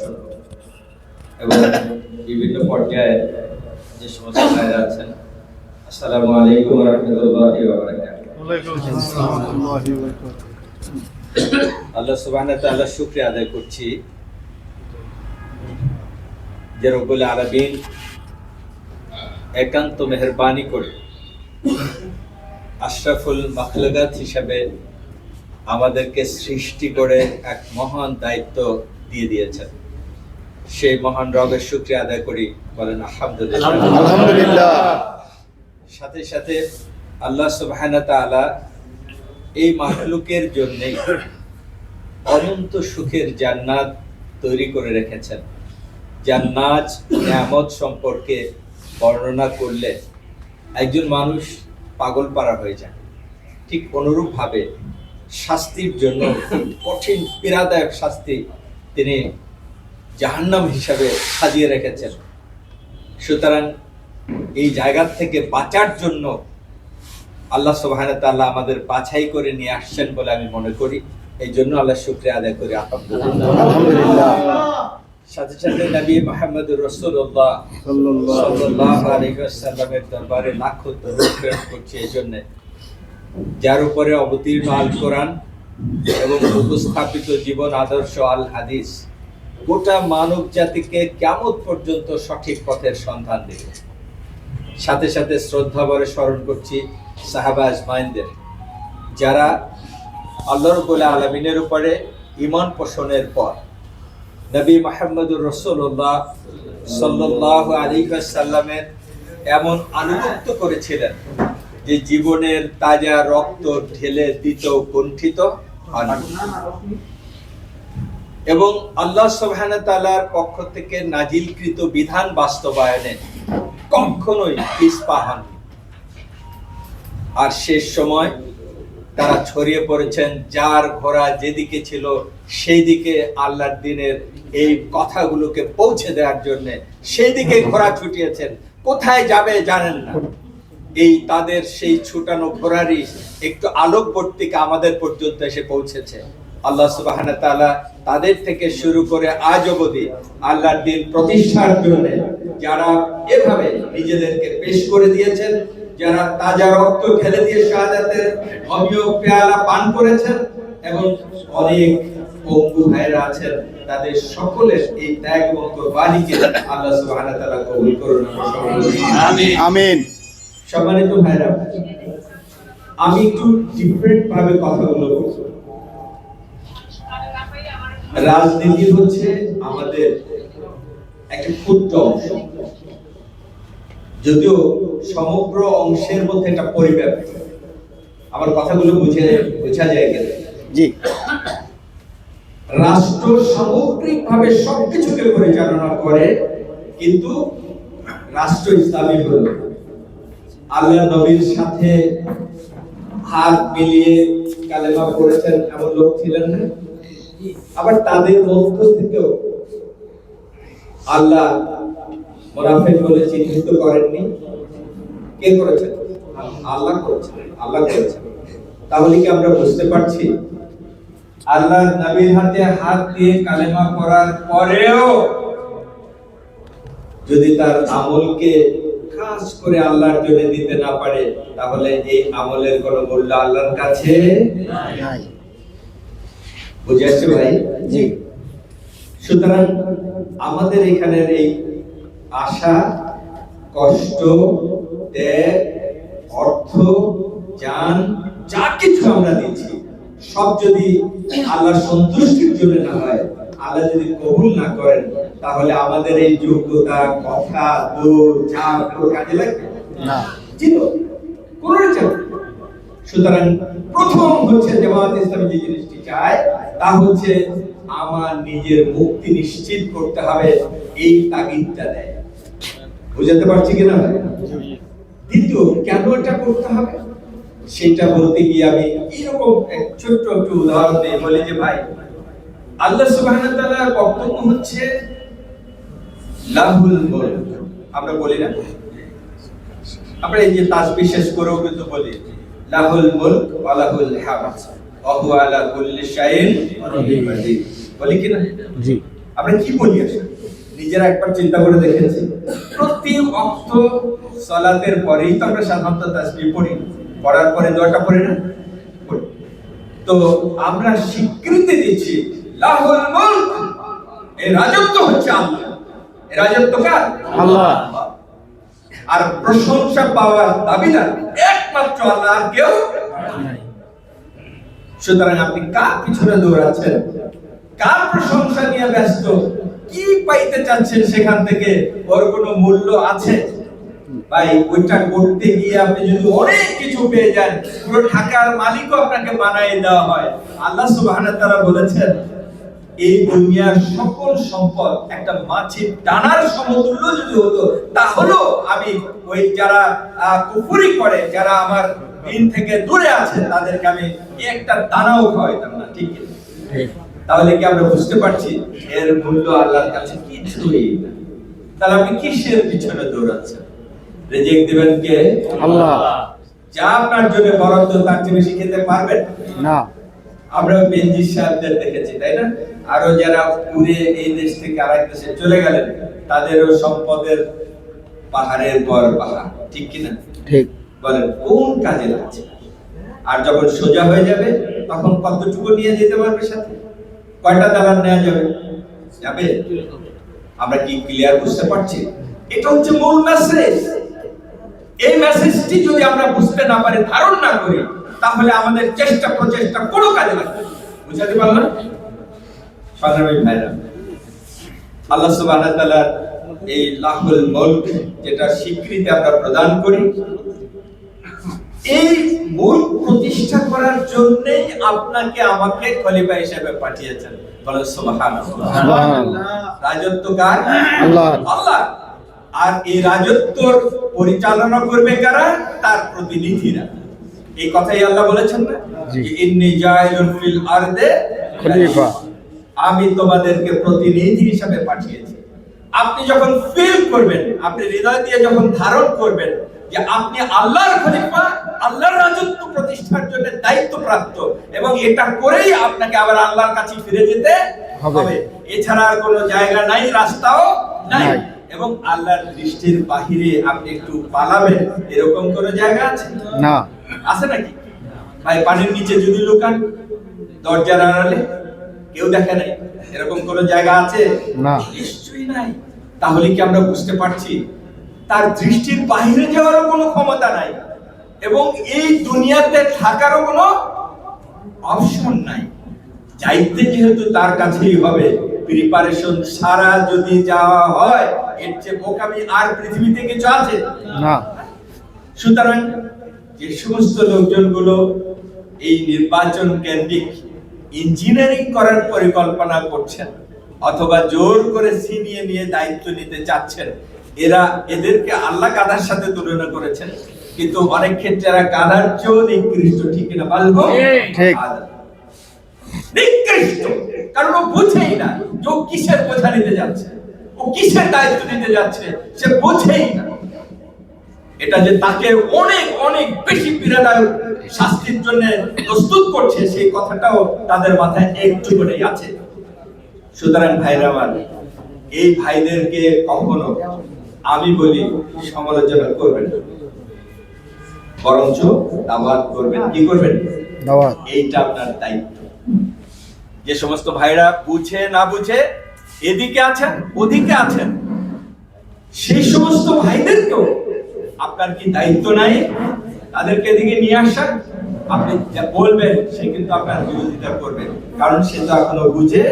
শুনব এবং বিভিন্ন পর্যায়ে যে সমস্ত ভাইরা আছেন, আসসালামু আলাইকুম ওয়া রাহমাতুল্লাহি ওয়া বারাকাতুহু। ওয়ালাইকুম আসসালাম ওয়া রাহমাতুল্লাহি ওয়া বারাকাতুহু। আল্লাহ সুবহানাহু ওয়া তাআলার শুকরিয়া আদায় করছি যে রব্বুল আলামিন একান্ত মেহেরবানি করে আশরাফুল মাখলুকাত হিসেবে আমাদেরকে সৃষ্টি করে এক মহান দায়িত্ব দিয়ে দিয়েছেন। সেই মহান রবের শুকরিয়া আদায় করি, বলেন আলহামদুলিল্লাহ। আলহামদুলিল্লাহ। সাথে সাথে আল্লাহ সুবহানাহু ওয়া তাআলা এই মাখলুকের জন্যই অনন্ত সুখের জান্নাত তৈরি করে রেখেছেন। জান্নাত নিয়ামত সম্পর্কে বর্ণনা করলে একজন মানুষ পাগল পারা হয়ে যায়। ঠিক অনুরূপভাবে শাস্তির জন্য কঠিন পীড়াদায়ক শাস্তি তিনি জাহান্নাম হিসাবে সাজিয়ে রেখেছেন। সুতরাং এই জায়গা থেকে বাঁচার জন্য আল্লাহ সুবহানাহু ওয়া তাআলা আমাদের বাছাই করে নিয়ে আসছেন বলে আমি মনে করি। এই জন্য আল্লাহ শুকরিয়া আদায় করি আলহামদুলিল্লাহ। সাথে সাথে নবী মুহাম্মদুর রাসূলুল্লাহ সাল্লাল্লাহু আলাইহি ওয়াসাল্লামের দরবারে লাখো দরুদ প্রেরণ করছি এই জন্য, যার উপরে অবতীর্ণ আল কোরআন এবং উপস্থাপিত জীবন আদর্শ আল হাদিস গোটা মানব জাতিকে কিয়ামত পর্যন্ত সঠিক পথের সন্ধান দেবে। সাথে সাথে শ্রদ্ধা ভরে স্মরণ করছি সাহাবা আজমাইনদের, যারা আল্লাহ রাব্বুল আলামিনের উপরে ঈমান পোষণের পর নবী মুহাম্মদুর রাসূলুল্লাহ সাল্লাল্লাহু আলাইহি ওয়াসাল্লামের এমন আনুগত্য করেছিলেন যে জীবনের তাজা রক্ত ঢেলে দিত কুণ্ঠিত হননি এবং আল্লাহ সুবহানাহু ওয়া তাআলার পক্ষ থেকে নাজিলকৃত বিধান বাস্তবায়নে কখনোই পিছপা হননি। আর শেষ সময় তারা ছড়িয়ে পড়েছেন, যার ঘোড়া যেদিকে ছিল সেই দিকে আল্লাহর দিনের এই কথাগুলোকে পৌঁছে দেওয়ার জন্য সেই দিকে ঘোড়া ছুটিয়েছেন। কোথায় যাবে জানেন না। এই তাদের সেই ছুটানো ঘোড়ারই একটু আলোকবর্তিকা আমাদের পর্যন্ত এসে পৌঁছেছে। আল্লাহ সুবহানাহু ওয়া তাআলা তাদের থেকে শুরু করে আজ অবধি আল্লাহর দিন প্রতিষ্ঠার জন্য যারা এভাবে নিজেদেরকে পেশ করে দিয়েছেন, যারা তাজা রক্ত ঢেলে দিয়ে শাহাদাতের অমীয় পেয়ালা পান করেছেন এবং অনেক পঙ্গু ভাইরা আছেন, তাদের সকলের এই ত্যাগ এবং কুরবানিকে আল্লাহ সুবহানাহু ওয়া তাআলা কবুল করুন। আমিন আমিন। সম্মানিত ভাইরা, আমি একটু ডিফারেন্ট ভাবে কথাগুলো বলবো। রাজনীতি হচ্ছে আমাদের একটা ক্ষুদ্র অংশ, যদিও সমগ্র অংশের মধ্যে একটা পরিব্যাপ্ত। আমার কথাগুলো বোঝা যায় গেল। জি। রাষ্ট্র সামগ্রিকভাবে সবকিছুকে পরিচালনা করে, কিন্তু রাষ্ট্র ইসলামী হল। আল্লাহ নবীর সাথে হাত মিলিয়ে কালেমা পড়েছেন এমন লোক ছিলেন না। আবার তাদের মধ্য থেকেও আল্লাহ মুনাফিক বলে চিহ্নিত করেননি। কে করেছেন? আল্লাহ করেছেন। আল্লাহ করেছেন। তাহলে কি আমরা বুঝতে পারছি আল্লাহ নবীর হাতে হাত দিয়ে কালেমা পড়ার পরেও যদি তার আমলকে খাস করে আল্লাহর জন্য দিতে না পারে, তাহলে এই আমলের কোনো মূল্য আল্লাহর কাছে নাই। বুঝে আসছে ভাই? জি। সুতরাং আমাদের এখানের এই আশা, কষ্ট, ত্যাগ, অর্থ, জান, যা কিছু আমরা দিচ্ছি সব যদি আল্লাহর সন্তুষ্টির জন্য না হয়, আল্লাহ যদি কবুল না করেন, তাহলে আমাদের এই যোগ্যতা, কথা, দৌড়, যা কোনো কাজে লাগবে না। কোনো সুতরাং প্রথম হচ্ছে জামায়াত ইসলামী যে জিনিসটি চায় তা হচ্ছে আমার নিজের মুক্তি নিশ্চিত করতে হবে, এই তাগিদটা দেয়। বুঝাতে পারছি কিনা? দ্বিতীয়, কেন এটা করতে হবে সেটা বলতে গিয়ে আমি এরকম এক ছোট্ট একটু উদাহরণ দিয়ে বলি যে ভাই, আল্লাহ সুবহানাহু ওয়া তাআলার বক্তব্য হচ্ছে লাহুল মুলক। আমরা বলি না, আমরা এই যে তাসবিহ শেষ করেও কিন্তু বলি লাহুল মুলক ওয়া লাহুল হামদ ওয়া হুয়া আলা কুল্লি শাইইন কাদির। বলি কি না? জি। আমরা কি বলি আসলে নিজেরা একবার চিন্তা করে দেখেছি? প্রতি ওয়াক্ত সালাতের পরেই তো আমরা সাধারণত তাসবিহ পড়ি, পড়ার পরে দোয়াটা পড়ি না? পড়ি। তো আমরা স্বীকৃতি দিচ্ছি লাহুল মুলক, এই রাজত্ব হচ্ছে আল্লাহ। এই রাজত্ব কার? আল্লাহ। আর প্রশংসা পাওয়ার দাবিদার একমাত্র আল্লাহ, আর কেউ নাই। সুতরাং আপনি কার পিছনে দৌড়াচ্ছেন? কার প্রশংসা নিয়ে ব্যস্ত? কি পাইতে চাচ্ছেন সেখান থেকে? ওর কোনো মূল্য আছে? ভাই, ওইটা করতে গিয়ে আপনি যদি অনেক কিছু পেয়ে যান, পুরো ঢাকার মালিকও আপনাকে বানাই দেওয়া হয়। আল্লাহ সুবহানাহু ওয়া তাআলা বলেছেন, এই দুনিয়ার সকল সম্পদ একটা মাছির ডানার সমতুল্য যদি হতো, তাহলেও আমি ওই যারা কুফরি করে, যারা আমার দিন থেকে দূরে আছে, তাদেরকে আমি একটা দানাও খাওয়াইতাম না। ঠিক আছে? তাহলে কি আমরা বুঝতে পারছি এর মূল্য আল্লাহর কাছে কিছুই না? তাহলে আপনি কিসের পিছনে দৌড়াচ্ছেন? রিজিক দিবেন কে? আল্লাহ। যা আপনার জন্য বরাদ্দ তার চেয়ে বেশি খেতে পারবেন না। আমরা বেনজির সাহেবদের দেখেছি, তাই না? আরো যারা উড়ে এই দেশ থেকে আরেক দেশে চলে গেলেন, তাদেরও সম্পদের পাহাড়ের পর পাহাড়। ঠিক কিনা? ঠিক। বলেন কোন কাজে লাগছে? আর যখন সোজা হয়ে যাবে, তখন কতটুকু নিয়ে যেতে পারবে সাথে? কয়টা দালান নেওয়া যাবে? যাবে? আমরা কি ক্লিয়ার বুঝতে পারছি? এটা হচ্ছে মূল মেসেজ। এই মেসেজটি যদি আমরা বুঝতে না পারি, ধারণ না করি, তাহলে আমাদের চেষ্টা প্রচেষ্টা কোনো কাজে লাগবে না। বুঝাতে পারলাম? সংগ্রামী ভাইরা, আল্লাহ সুবহানাহু ওয়া তাআলার এই লাহুল মুলক, যেটা স্বীকৃতি আমরা প্রদান করি, এই মুলক প্রতিষ্ঠা করার জন্যই আপনাকে আমাকে খলিফা হিসেবে পাঠিয়েছেন। বলেন সুবহানাল্লাহ। সুবহানাল্লাহ। রাজত্ব কার? আল্লাহ। আল্লাহ। আর এই রাজত্বর পরিচালনা করবে কারা? তার প্রতিনিধিরা। এই কথাই আল্লাহ বলেছেন না, জি। যে ইন্নী জাইলুন ফিল আরদে খলিফা। আমি তোমাদেরকে প্রতিনিধি হিসেবে পাঠিয়েছি। আপনি যখন ফিল করবেন, আপনি হৃদয় দিয়ে যখন ধারণ করবেন যে আপনি আল্লাহর খলিফা, আল্লাহর রাজত্ব প্রতিষ্ঠার জন্য দায়িত্বপ্রাপ্ত, এবং এটা করেই আপনাকে আবার আল্লাহর কাছে ফিরে যেতে হবে, এছাড়া আর কোনো জায়গা নাই, রাস্তাও নাই, এবং আল্লাহর দৃষ্টির বাহিরে আপনি একটু পালাবেন, এরকম কোনো জায়গা আছে? না। আছে নাকি? ভাই, পানির নিচে যদি লুকান, দরজার আড়ালে কেউ দেখে নাই, এরকম কোনো জায়গা আছে? না। নিশ্চয়ই নাই। তাহলে কি আমরা বুঝতে পারছি তার দৃষ্টির বাহিরে যাওয়ারও কোনো ক্ষমতা নাই, এবং এই দুনিয়াতে থাকারও কোনো অপশন নাই। যাইতে যেহেতু তার কাছেই হবে, প্রিপারেশন সারা যদি যাওয়া হয়, এর চেয়ে বোকামি আর পৃথিবীতে কিছু আছে? না। সুতরাং যে সমস্ত লোকজনগুলো এই নির্বাচন কেন্দ্রিক ইঞ্জিনিয়ারিং করার পরিকল্পনা করছেন, অথবা জোর করে ছিনিয়ে নিয়ে দায়িত্ব নিতে চাচ্ছেন, এদেরকে আল্লাহ গাধার সাথে তুলনা করেছেন, কিন্তু অনেক ক্ষেত্রে এরা গাধার চেয়েও নিকৃষ্ট। ঠিক কিনা বলবো? ঠিক। নিকৃষ্ট, কারণ ও বুঝেই না যে ও কিসের বোঝা নিতে যাচ্ছে, ও কিসের দায়িত্ব নিতে যাচ্ছে, সে বোঝেই না। এটা যে তাকে অনেক অনেক বেশি পীড়াদায়ক শাস্তির জন্য প্রস্তুত করছে, সেই কথাটাও তাদের মাথায় একটু করেই আছে। সুতরাং ভাইরা আমার, এই ভাইদেরকে কখনো আমি বলি সমালোচনা করবেন না, বরঞ্চ দাওয়াত করবেন। কি করবেন? দাওয়াত। এইটা আপনার দায়িত্ব। যে সমস্ত ভাইরা বুঝে না বুঝে এদিকে আছেন ওদিকে আছেন, সেই সমস্ত ভাইদেরকেও আপনার কি দায়িত্ব নাই তাদেরকে এদিকে নিয়ে আসা? আপনি যা বলবেন সে কিন্তু আপনার বিরোধিতা করবে, কারণ সে তো এখনো বুঝে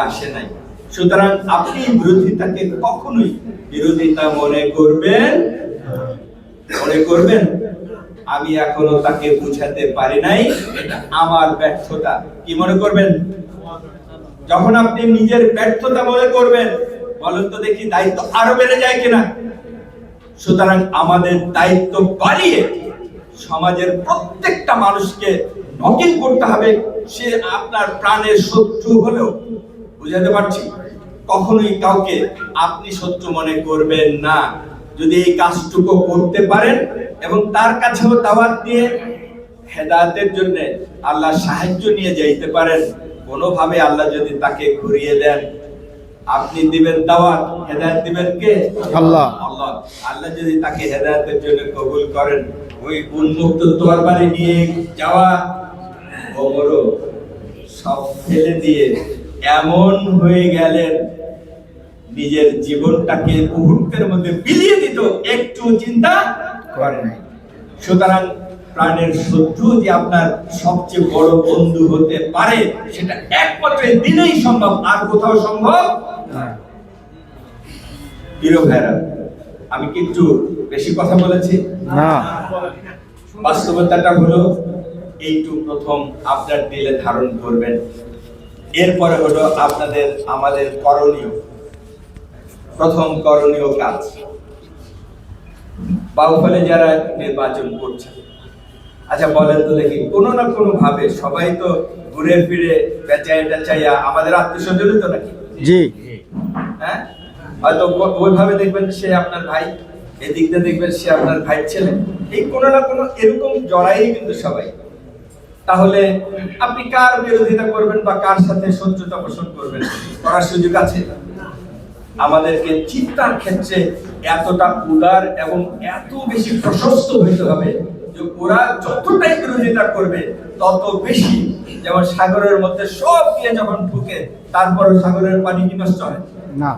আসে নাই। সুতরাং আপনি বিরোধিতাকে কখনোই বিরোধিতা মনে করবেন আমি এখনো তাকে বুঝাতে পারি নাই, এটা আমার ব্যর্থতা। কি মনে করবেন? যখন আপনি নিজের ব্যর্থতা মনে করবেন, বলেন তো দেখি দায়িত্ব আরো বেড়ে যায় কিনা? সুতরাং আমাদের দায়িত্ব বাড়িয়ে সমাজের প্রত্যেকটা মানুষকে নকিং করতে হবে, সে আপনার প্রাণের শত্রু হলেও। বুঝাতে পারছি? কখনোই কাউকে আপনি শত্রু মনে করবেন না। যদি এই কাজটুকু করতে পারেন এবং তার কাছেও দাওয়াত দিয়ে হেদায়েতের জন্য আল্লাহ সাহায্য নিয়ে যাইতে পারেন, কোনোভাবে আল্লাহ যদি তাকে ঘুরিয়ে দেন, আপনি দিবেন দাওয়াত, হেদায়েত দিবেন কে? আল্লাহ। আল্লাহ। আল্লাহ যদি তাকে হেদায়েতের জন্য কবুল করেন, ওই উন্মুক্ত তরবারি নিয়ে যাওয়া ওমরও সব ফেলে দিয়ে এমন হয়ে গেলেন, নিজের জীবনটাকে মুহূর্তের মধ্যে বিলিয়ে দিত, একটু চিন্তা করেন নাই। সুতরাং প্রাণের শত্রু যে আপনার সবচেয়ে বড় বন্ধু হতে পারে, সেটা একমাত্র এই দিনেই সম্ভব, আর কোথাও সম্ভব না। প্রিয় ভাইরা, আমি কিন্তু বেশি কথা বলেছি না। বাস্তবতাটা হলো এইটু প্রথম আপনার দিলে ধারণ করবেন। এরপরে হলো আপনাদের আমাদের করণীয়, প্রথম করণীয় কাজ। বাউফলে যারা নির্বাচন করছে, আচ্ছা বলেন তো দেখি, কোনো না কোনো ভাবে সবাই তো ঘুরে ফিরে বেচাইয়া আমাদের আত্মীয়-স্বজনই তো নাকি? জি। হ্যাঁ, হয়তো ওইভাবে দেখবেন সে আপনার ভাই, এদিক দিয়ে দেখবেন সে আপনার ভাই ছেলে, এই কোনো না কোনো এরকম জড়াই কিন্তু সবাই। তাহলে আপনি কার বিরোধিতা করবেন বা কার সাথে শত্রুতা পোষণ করবেন, করার সুযোগ আছে? আমাদেরকে চিন্তার ক্ষেত্রে এতটা উদার এবং এত বেশি প্রশস্ত হইতে হবে যে ওরা যতটাই বিরোধিতা করবে তত বেশি, যেমন সাগরের মধ্যে সব দিয়ে যখন ঢুকে তারপরে সাগরের পানি কি নষ্ট হয় না।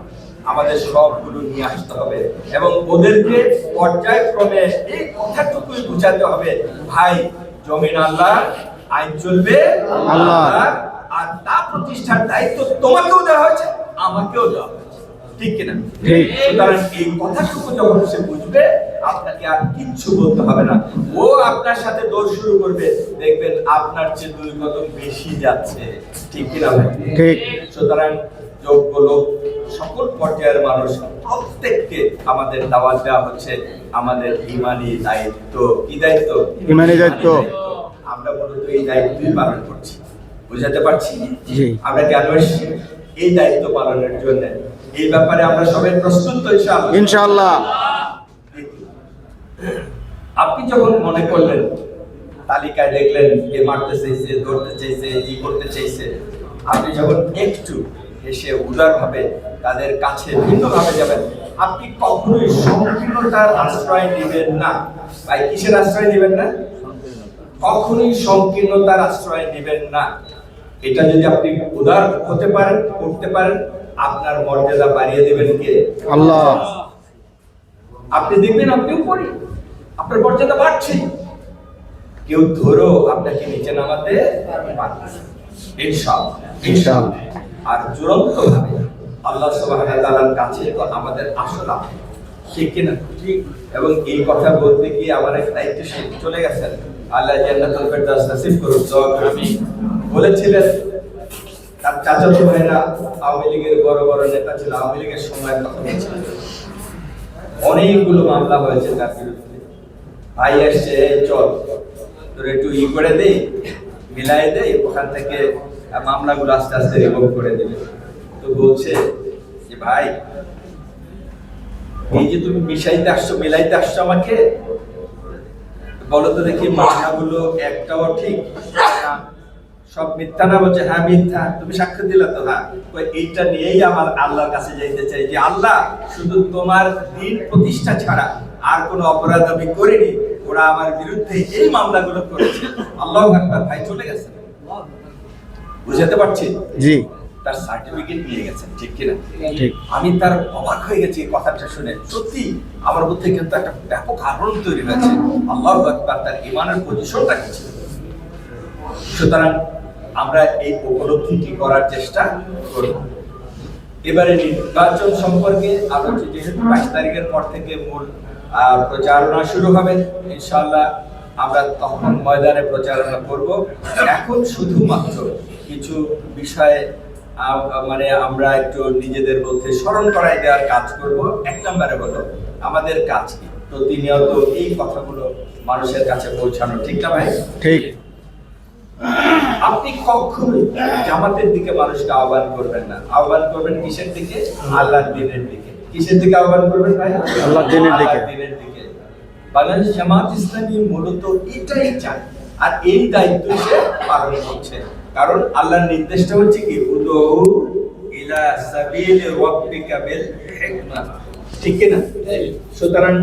আমাদের সবগুলো নিয়ে আসতে হবে এবং ওদেরকে পর্যায়ক্রমে এই কথাটুকুই বুঝাতে হবে, ভাই জমিন আল্লাহ, আইন চলবে আল্লাহ, আর তা প্রতিষ্ঠার দায়িত্ব তোমাকেও দেওয়া হয়েছে, আমাকেও দেওয়া হয়েছে, ঠিক কিনা? ঠিক। সুতরাং এই কথাটুকু যখন সে বুঝবে, আপনাকে আর কিচ্ছু বলতে হবে না। ও আপনার সাথে দৌড় শুরু করবে, দেখবেন আপনার চেয়ে 2 কদম বেশি যাচ্ছে, ঠিক কিনা ভাই? ঠিক। সুতরাং যোগ্য লোক, সকল পর্যায়ের মানুষ, প্রত্যেককে আমাদের দাওয়াত দেওয়া হচ্ছে আমাদের ঈমানি দায়িত্ব। কি দায়িত্ব? ঈমানি দায়িত্ব। আমরা মূলত এই দায়িত্বই পালন করছি, বুঝাতে পারছি? জি। আমরা কেন এসেছি? এই দায়িত্ব পালনের জন্য। এই ব্যাপারে আমরা সবাই প্রস্তুত তো ইনশাআল্লাহ? ইনশাআল্লাহ। আপনি যখন মনে করলেন, তালিকায় দেখলেন কে মারতে চাইছে, ধরতে চাইছে, ই করতে চাইছে, আপনি যখন একটু হেসে উদারভাবে তাদের কাছে ভিন্নভাবে যাবেন, আপনি কখনোই সংকীর্ণতার আশ্রয় নেবেন না। ভাই কিসের আশ্রয় নেবেন না? কখনোই সংকীর্ণতার আশ্রয় নেবেন না। এটা যদি আপনি উদার হতে পারেন, করতে পারেন, আপনার মর্যাদা বাড়িয়ে দেবেন কে? আল্লাহ। আপনি দেখবেন আপনি উপরে, আপনার মর্যাদা বাড়ছে, কেউ ধরো আপনাকে নিচে নামাতে পারবে না, ইনশাআল্লাহ। ইনশাআল্লাহ। আর চূড়ান্ত ভাবে আল্লাহ সুবহানাহু ওয়া তাআলার কাছে তো আমাদের আসল আপন, ঠিক কিনা? এবং এই কথা বলতে গিয়ে আমার এক দায়িত্বশীল চলে গেছেন, আল্লাহ জান্নাতুল ফেরদাউস নসিব করুন, দোয়া করুন। বলেছিলেন তার চাচাতো ভাইরা আওয়ামী লীগের বড় বড় নেতা ছিল, আওয়ামী লীগের সময় কথা বলছিলেন, অনেকগুলো মামলা হয়েছে তার বিরুদ্ধে। ভাই আসছে, চল তোর একটু করে দেই, মিলাই দেই, ওখান থেকে মামলাগুলো আস্তে আস্তে রিমুভ করে দেবে। তো বলছে যে ভাই, এই যে তুমি মিশাইতে আসছো, মিলাইতে আসছো আমাকে, বলো তো দেখি মামলাগুলো একটাও ঠিক না, সব মিথ্যা না? বলছে হ্যাঁ মিথ্যা। তুমি সাক্ষ্য দিলা তো? হ্যাঁ। এইটা নিয়েই আমার আল্লাহর কাছে যাইতে চাই যে আল্লাহ, শুধু তোমার দিন প্রতিষ্ঠা ছাড়া আর কোনো অপরাধ আমি করিনি, ওরা আমার বিরুদ্ধে এই মামলাগুলো করেছে। আল্লাহু আকবার। ভাই চলে গেছে, বুঝাতে পারছি? জি। তার সার্টিফিকেট নিয়ে গেছেন, ঠিক কিনা? ঠিক। আমি তার অবাক হয়ে গেছি এই কথাটা শুনে। সত্যি আমার মধ্যে কিন্তু একটা ব্যাপক আলোড়ন তৈরি হয়েছে। আল্লাহু আকবার, তার ঈমানের পজিশনটা কি ছিল। সুতরাং আমরা এই উপলব্ধিটি করার চেষ্টা করব। এবারে নির্বাচন সম্পর্কে আলোচনা, যেহেতু 22 তারিখের পর থেকে মূল প্রচারণা শুরু হবে, ইনশাআল্লাহ আমরা তখন ময়দানে প্রচারণা করব। এখন শুধুমাত্র কিছু বিষয়ে মানে আমরা একটু নিজেদের মধ্যে স্মরণ করাই দেওয়ার কাজ করব। 1 নম্বরে হলো আমাদের কাজ কি, প্রতিনিয়ত এই কথাগুলো মানুষের কাছে পৌঁছানো, ঠিক না ভাই? ঠিক। আপনি কখনোই জামাতের দিকে মানুষকে আহ্বান করবেন না। আহ্বান করবেন কিসের দিকে? আল্লাহর দ্বীনের দিকে। কিসের দিকে আহ্বান করবেন ভাই? আল্লাহর দ্বীনের দিকে। আল্লাহর দ্বীনের দিকে। বাংলাদেশ জামাত ইসলামী মূলত এটাই চায়, আর এই দায়িত্ব সে পালন করছে। কারণ আল্লাহর নির্দেশটা হচ্ছে কি, উদউ ইলা সাবিলি রাব্বিকা বিল হিকমা, ঠিক কি না? সুতরাং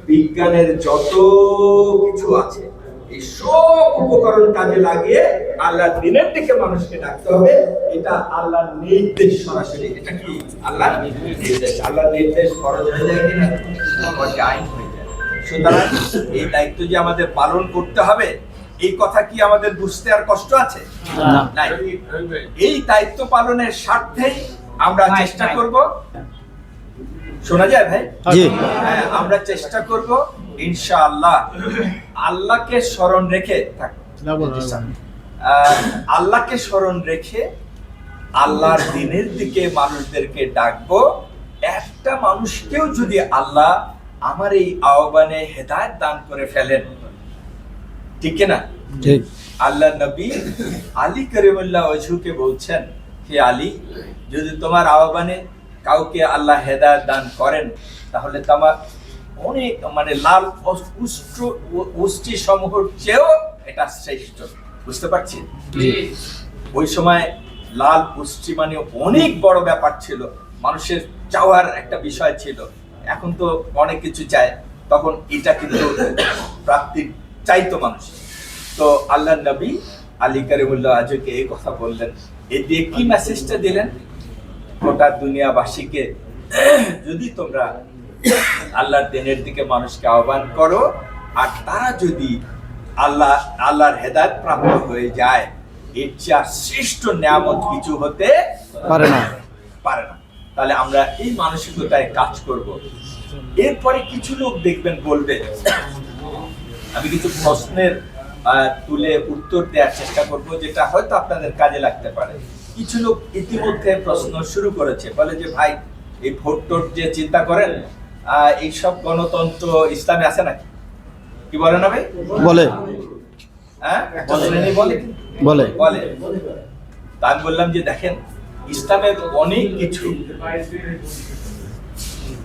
বিজ্ঞানের যত কিছু আছে এই সব উপকরণ কাজে লাগিয়ে আল্লাহর দিনের দিকে মানুষকে ডাকতে হবে। এটা আল্লাহর নির্দেশ সরাসরি। এটা কি আল্লাহর নির্দেশ? আল্লাহর নির্দেশ ফরজ হয়ে যায় কিনা? ফরজ আইন হয়ে যায়। সুতরাং এই দায়িত্ব যে আমাদের পালন করতে হবে, এই কথা কি আমাদের বুঝতে আর কষ্ট আছে? নাই। এই দায়িত্ব পালনের স্বার্থেই আমরা চেষ্টা করব। শোনা যায় ভাই? জি। হ্যাঁ, আমরা চেষ্টা করব ইনশাআল্লাহ আল্লাহকে স্মরণ রেখে আল্লাহকে স্মরণ রেখে আল্লাহর দিনের দিকে মানুষদেরকে ডাকবো। একটা মানুষকেও যদি আল্লাহ আমার এই আহ্বানে হেদায়েত দান করে ফেলেন, ঠিক না? ঠিক। আল্লাহ নবী আলী করিমুল্লাহ ওয়াজহুকে বলছেন, হে আলী, যদি তোমার আহ্বানে কাউকে আল্লাহ হেদায়েত দান করেন তাহলে তোমার অনেক লাল উষ্টি সমূহের চেয়েও এটা শ্রেষ্ঠ। বুঝতে পারছি? ওই সময় লাল পুষ্টি মানে অনেক বড় ব্যাপার ছিল, মানুষের চাওয়ার একটা বিষয় ছিল। এখন তো অনেক কিছু চায়, তখন এটা কিন্তু প্রাপ্তি চাইতো মানুষ। তো আল্লাহ নবী আলী করিমুল্লাহ ওয়াজহুকে এই কথা বললেন। এই দিয়ে কি মেসেজটা দিলেন? গোটা দুনিয়াবাসীকে, যদি তোমরা আল্লাহর দিনের দিকে মানুষকে আহ্বান করো আর তারা যদি আল্লাহর হেদায়েত প্রাপ্ত হয়ে যায়, এর চেয়ে শ্রেষ্ঠ নিয়ামত কিছু হতে পারে না। তাহলে আমরা এই মানসিকতায় কাজ করব। এরপরে কিছু লোক দেখবেন বলবে, আমি কিছু প্রশ্নের তুলে উত্তর দেওয়ার চেষ্টা করব যেটা হয়তো আপনাদের কাজে লাগতে পারে। কিছু লোক ইতিমধ্যে প্রশ্ন শুরু করেছে, বলে যে ভাই, এই ভোট টোট যে চিন্তা করেন, এইসব গণতন্ত্র ইসলামে আছে নাকি? কি বলে না ভাই? বলে। হ্যাঁ, বলে বলে বলে। তা আমি বললাম যে দেখেন, ইসলামের অনেক কিছু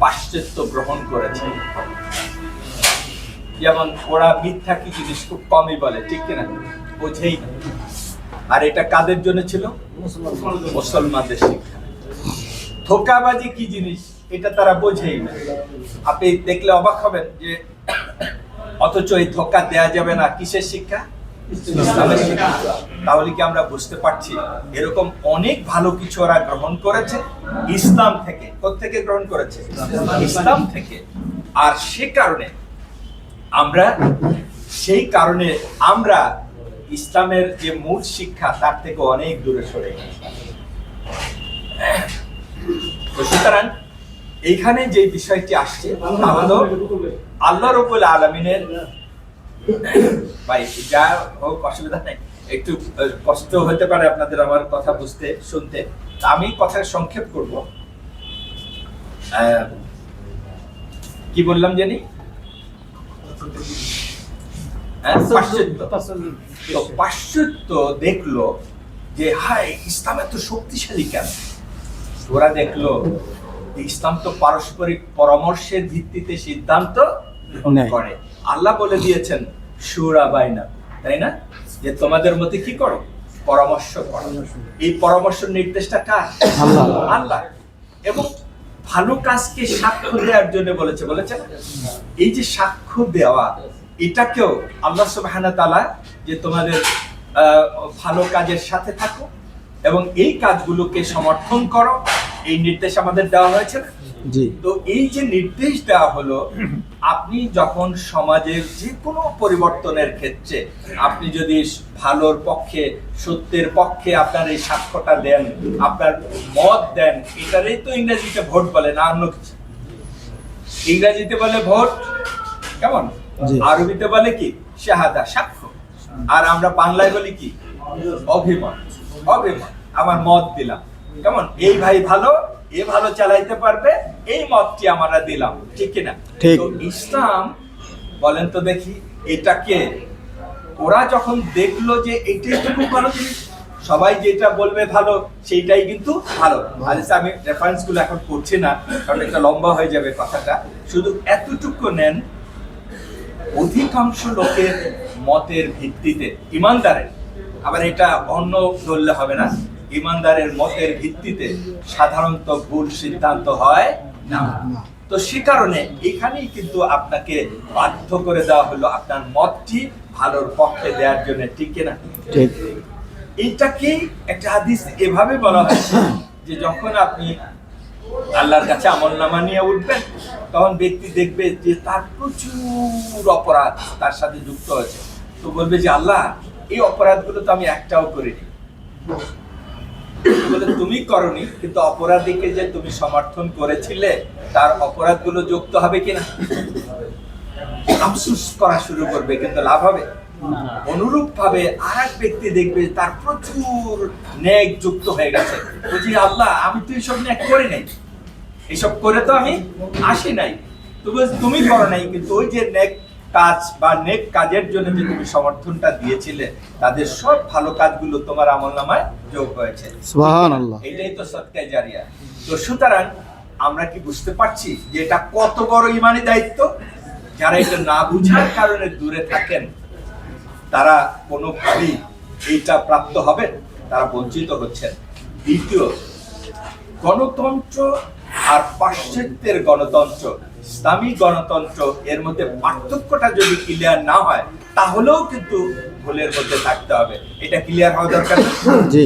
পাশ্চাত্য গ্রহণ করেছে। যেমন ওরা মিথ্যা কি জিনিস খুব কমই বলে, ঠিক কিনা? বোঝেই না। আর এটা কাদের জন্য ছিল? মুসলমানদের শিক্ষা। ধোঁকাবাজি কি জিনিস এটা তারা বোঝেই না। আপনি দেখলে অবাক হবেন যে অথচ এই ধোঁকা দেয়া যাবে না। কিসের শিক্ষা? ইসলামের শিক্ষা। তাহলে কি আমরা বুঝতে পারছি এরকম অনেক ভালো কিছু ওরা গ্রহণ করেছে ইসলাম থেকে। কোত্থেকে গ্রহণ করেছে? ইসলাম থেকে। আর সে কারণে আমরা ইসলামের যে মূল শিক্ষা তার থেকে অনেক দূরে সরে গেছি। সুতরাং এইখানে যে বিষয়টি আসছে তা হলো আল্লাহ রাব্বুল আলামিনের, ভাই যা হোক অসুবিধা নেই, একটু কষ্ট হতে পারে আপনাদের আমার কথা বুঝতে শুনতে, আমি কথার সংক্ষেপ করব। কি বললাম জানি? পাশ্চাত্য দেখলো যে হাই, ইসলাম এত শক্তিশালী কেন? ওরা দেখলো ইসলাম তো পারস্পরিক পরামর্শের ভিত্তিতে সিদ্ধান্ত করে। আল্লাহ বলে দিয়েছেন শুরা বাইনা, তাই না? যে তোমাদের মধ্যে কি করো? পরামর্শ করো। এই পরামর্শের নির্দেশটা কার? আল্লাহ। এবং ভালো কাজকে সাক্ষ্য দেওয়ার জন্য বলেছে না? এই যে সাক্ষ্য দেওয়া, এটাকেও আল্লাহ সুবহানাহু ওয়া তাআলা যে তোমাদের ভালো কাজের সাথে থাকো এবং এই কাজগুলোকে সমর্থন করো, এই নির্দেশ আমাদের দেওয়া হয়েছে না? জি। তো এই যে নির্দেশ দেওয়া হলো, আপনি যখন সমাজের যে কোনো পরিবর্তনের ক্ষেত্রে আপনি যদি ভালোর পক্ষে, সত্যের পক্ষে আপনার এই সাক্ষ্যটা দেন, আপনার মত দেন, এটারই তো ইংরেজিতে ভোট বলে, না অন্য কিছু। ইংরেজিতে বলে ভোট, কেমন? আরবিতে বলে কি? শাহাদা, সাক্ষ্য। আর আমরা বাংলায় বলি কি? অভিমত। আমার মত দিলাম, কেমন? এই ভাই ভালো, এ ভালো চালাইতে পারবে, এই মতটি আমরা দিলাম, ঠিক কিনা? তো ইসলাম বলেন তো দেখি, এটাকে ওরা যখন দেখলো যে এইটাই তো খুব ভালো জিনিস, সবাই যেটা বলবে ভালো সেইটাই কিন্তু ভালো। আমি রেফারেন্স গুলো এখন করছি না, কারণ এটা লম্বা হয়ে যাবে কথাটা। শুধু এতটুকু নেন, অধিকাংশ লোকের মতের ভিত্তিতে, ইমানদারের আবার এটা অন্য ধরলে হবে না। ইমানদারের মতের ভিত্তিতে সাধারণত ভুল সিদ্ধান্ত হয় না। তো সে কারণে এখানেই কিন্তু আপনাকে বাধ্য করে দেওয়া হলো আপনার মতটি ভালোর পক্ষে দেওয়ার জন্য, ঠিক কিনা? ঠিক। এইটাকে একটা হাদিস এভাবে বলা হয়েছে যে যখন আপনি আল্লাহর কাছে আমলনামা নিয়ে উঠবেন, তখন ব্যক্তি দেখবে যে তার প্রচুর অপরাধ তার সাথে যুক্ত হয়েছে। তো বলবে যে আল্লাহ, এই অপরাধগুলো তো আমি একটাও করিনি। বলে তুমি করনি, কিন্তু অপরাধীকে যে তুমি সমর্থন করেছিলে তার অপরাধগুলো যুক্ত হবে কিনা? আফসোস করা শুরু করবে, কিন্তু লাভ হবে? অনুরূপ ভাবে আর এক ব্যক্তি দেখবে তার প্রচুর নেক যুক্ত হয়ে গেছে। বলছি আল্লাহ, আমি তো এইসব নেক করি নাই, এইসব করে তো আমি আসি নাই। তো বলছি তুমি করো নাই, কিন্তু ওই যে নেক কাজ বা নেক কাজের জন্য যে তুমি সমর্থনটা দিয়েছিলে, তাদের সব ভালো কাজগুলো তোমার আমলনামায় যোগ হয়েছে। সুবহানাল্লাহ। এটাই তো সদকায়ে জারিয়া। তো সুতরাং আমরা কি বুঝতে পারছি যে এটা কত বড় ঈমানি দায়িত্ব? যারা এটা না বুঝার কারণে দূরে থাকেন, তারা কোনোভাবেই এইটা প্রাপ্ত হবেন, তারা বঞ্চিত হচ্ছেন। দ্বিতীয়, গণতন্ত্র আর পাশ্চাত্যের গণতন্ত্র, ইসলামী গণতন্ত্র, এর মধ্যে পার্থক্যটা যদি ক্লিয়ার না হয়, তাহলেও কিন্তু ভুলের মধ্যে থাকতে হবে। এটা ক্লিয়ার হওয়া দরকার। জি।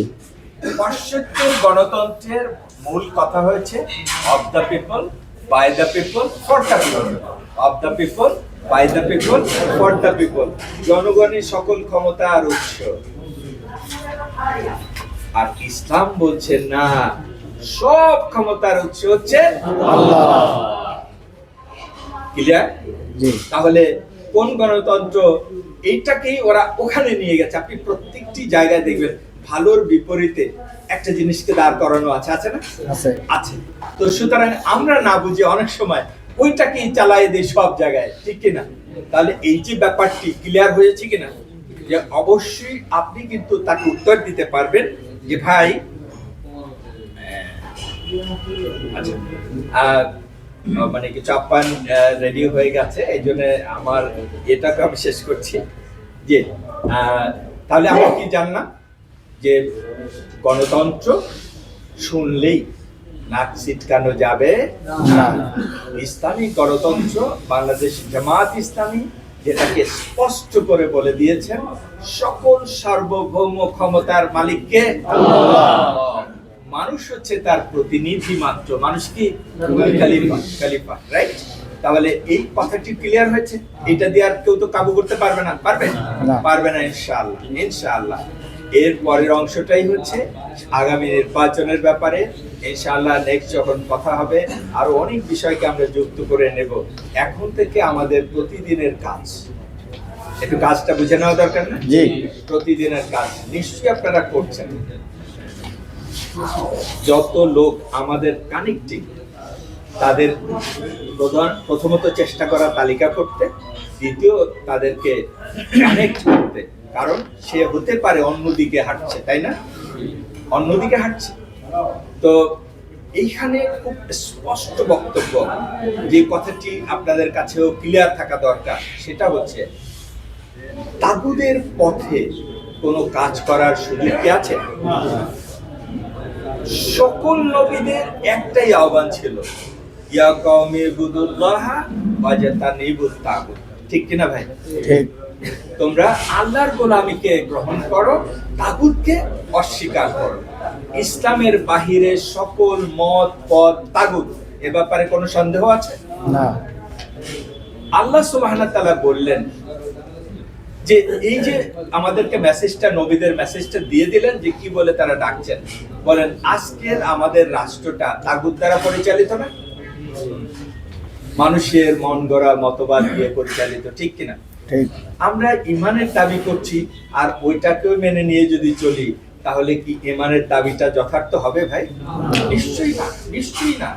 পাশ্চাত্যের গণতন্ত্রের মূল কথা হয়েছে of the people, by the people, for the people. Of the people, by the people, for the people. জনগণের সকল ক্ষমতার উৎস। আর ইসলাম বলছে না, সব ক্ষমতার উৎস হচ্ছে আল্লাহ। ক্লিয়ার? জি। তাহলে কোন গণতন্ত্র? এইটাকেই ওরা ওখানে নিয়ে গেছে। আপনি প্রত্যেকটি জায়গায় দেখবেন ভালোর বিপরীতে একটা জিনিসকে দাঁড় করানো আছে, আছে না? আছে। আছে। তো সুতরাং আমরা না বুঝে অনেক সময় ওইটাকেই চালাই দিই সব জায়গায়, ঠিক কিনা? তাহলে এই যে ব্যাপারটি ক্লিয়ার হয়েছে কিনা, যে অবশ্যই আপনি কিন্তু তাকে উত্তর দিতে পারবেন যে ভাই, আচ্ছা, মানে কিছু আপ্যায়ন রেডি হয়ে গেছে, এই জন্য আমার এটাকে আমি শেষ করছি। যে তাহলে আমরা কি জানলাম যে গণতন্ত্র শুনলেই নাক ছিটকানো যাবে না। ইসলামী গণতন্ত্র, বাংলাদেশ জামাত ইসলামী যেটাকে স্পষ্ট করে বলে দিয়েছেন, সকল সার্বভৌম ক্ষমতার মালিককে আল্লাহ। মানুষ হচ্ছে তার প্রতিনিধি মাত্র। মানুষ কি? খলিফা, রাইট? তাহলে এই কথাটি ক্লিয়ার হয়েছে। এটা দিয়ে আর কেউ তো কাবু করতে পারবে না, পারবে? পারবে না ইনশাআল্লাহ। ইনশাআল্লাহ এর পরের অংশটাই হচ্ছে আগামী নির্বাচনের ব্যাপারে। ইনশাআল্লাহ নেক্সট যখন কথা হবে, আরো অনেক বিষয়কে আমরা যুক্ত করে নেব। এখন থেকে আমাদের প্রতিদিনের কাজ, একটু কাজটা বুঝে নেওয়া দরকার না? জি। প্রতিদিনের কাজ নিশ্চয়ই আপনারা করছেন। যত লোক আমাদের কানেক্টিং, তাদের প্রথমত চেষ্টা করা তালিকা করতে, দ্বিতীয় তাদেরকে কানেক্ট করতে। কারণ সে হতে পারে অন্যদিকে হাঁটছে, তাই না? অন্যদিকে হাঁটছে। তো এইখানে খুব স্পষ্ট বক্তব্য, যে কথাটি আপনাদের কাছেও ক্লিয়ার থাকা দরকার, সেটা হচ্ছে তাগুদের পথে কোনো কাজ করার সুযোগ কি আছে? সকল নবীদের একটাই আহ্বান ছিল, ইয়া কওমি ইবুদুল্লাহ ওয়াজতানিবুত তাগুত। ঠিক কিনা ভাই? ঠিক। তোমরা আল্লাহর গোলামিকে গ্রহণ করো, তাগুতকে অস্বীকার করো। ইসলামের বাহিরে সকল মত পথ তাগুত। এ ব্যাপারে কোনো সন্দেহ আছে? না। আল্লাহ সুবহানাহু ওয়া তাআলা বললেন যে এই যে আমাদেরকে মেসেজটা, নবীদের মেসেজটা দিয়ে দিলেন, যে কি বলে তারা ডাকছেন। বলেন আজকের আমাদের রাষ্ট্রটা তাগুত দ্বারা পরিচালিত না, মানুষের মন গড়া মতবাদ দিয়ে পরিচালিত, ঠিক কিনা? ঠিক। আমরা ঈমানের দাবি করছি, আর ওইটাকেও মেনে নিয়ে যদি চলি, তাহলে কি ঈমানের দাবিটা যথার্থ হবে ভাই? নিশ্চয়ই না, নিশ্চয়ই না।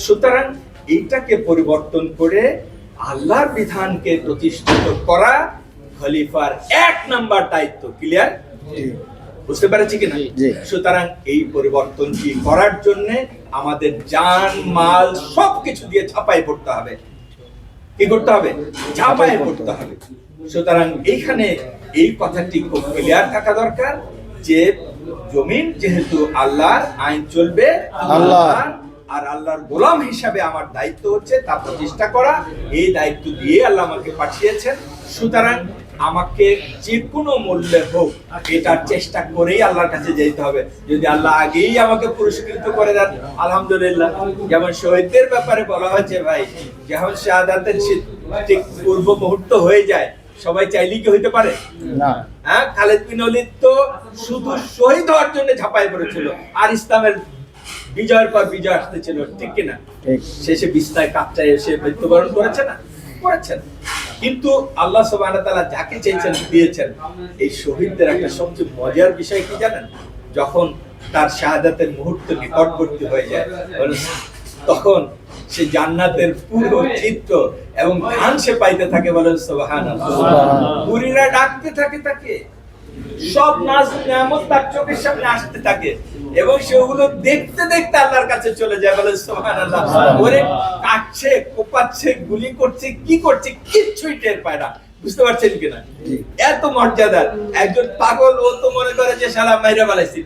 সুতরাং এইটাকে পরিবর্তন করে আল্লাহর বিধানকে প্রতিষ্ঠিত করা খলিফার 1 নাম্বার দায়িত্ব। ক্লিয়ার? বুঝতে পেরেছি কিনা? সুতরাং এই পরিবর্তনটি করার জন্য আমাদের জান মাল সবকিছু দিয়ে ঝাঁপাই পড়তে হবে। কি করতে হবে? ঝাঁপাই পড়তে হবে। সুতরাং এইখানে এই কথাটি খুব ক্লিয়ার থাকা দরকার যে জমিন যেহেতু আল্লাহর, আইন চলবে আল্লাহর। আর আল্লাহর গোলাম হিসাবে আমার দায়িত্ব হচ্ছে তা প্রতিষ্ঠা করা। এই দায়িত্ব দিয়ে আল্লাহ আমাকে পাঠিয়েছেন। সুতরাং আমাকে যে কোনো মূল্যে হোক এটার চেষ্টা করেই আল্লাহর কাছে যেতে হবে। যদি আল্লাহ আগেই আমাকে পুরস্কৃত করে দেন আলহামদুলিল্লাহ। যেমন শহীদদের ব্যাপারে বলা হয়েছে ভাই, যখন শাহাদাতের ঠিক পূর্ব মুহূর্ত হয়ে যায়, সবাই চাইলেই কি হইতে পারে? না। হ্যাঁ, খালেদ বিন ওলীদ তো শুধু শহীদ হওয়ার জন্য ঝাঁপায় পড়েছিল, আর ইসলামের বিজয়ের পর বিজয় আসতেছিল, ঠিক কিনা? ঠিক। শেষে বিছনায় কাপটায় এসে মৃত্যুবরণ করেছে না? করেছেন। কিন্তু আল্লাহ সুবহানাহু ওয়া তাআলা যাকে চেয়েছেন দিয়েছেন। এই শহীদদের একটা সবচেয়ে মজার বিষয় কি জানেন? যখন তার শাহাদাতের মুহূর্ত নিকটবর্তী হয়ে যায়, তখন সে জান্নাতের পুরো চিত্র এবং গান সে পাইতে থাকে, বলেন সুবহানাল্লাহ। পুরীরা ডাকতে থাকে তাকে, সব নাজ নিয়ামত তার চোখের সামনে আসতে থাকে এবং সেগুলো দেখতে দেখতে আল্লাহর কাছে চলে যায়, বলেন সুবহানাল্লাহ। ওরে কাটছে, কোপাচ্ছে, গুলি করছে, কি করছে কিচ্ছুই টের পায় না। বুঝতে পারছেন কিনা? এত মর্যাদার একজন পাগল, ও তো মনে করে যে শালা মাইরা বালাইছি।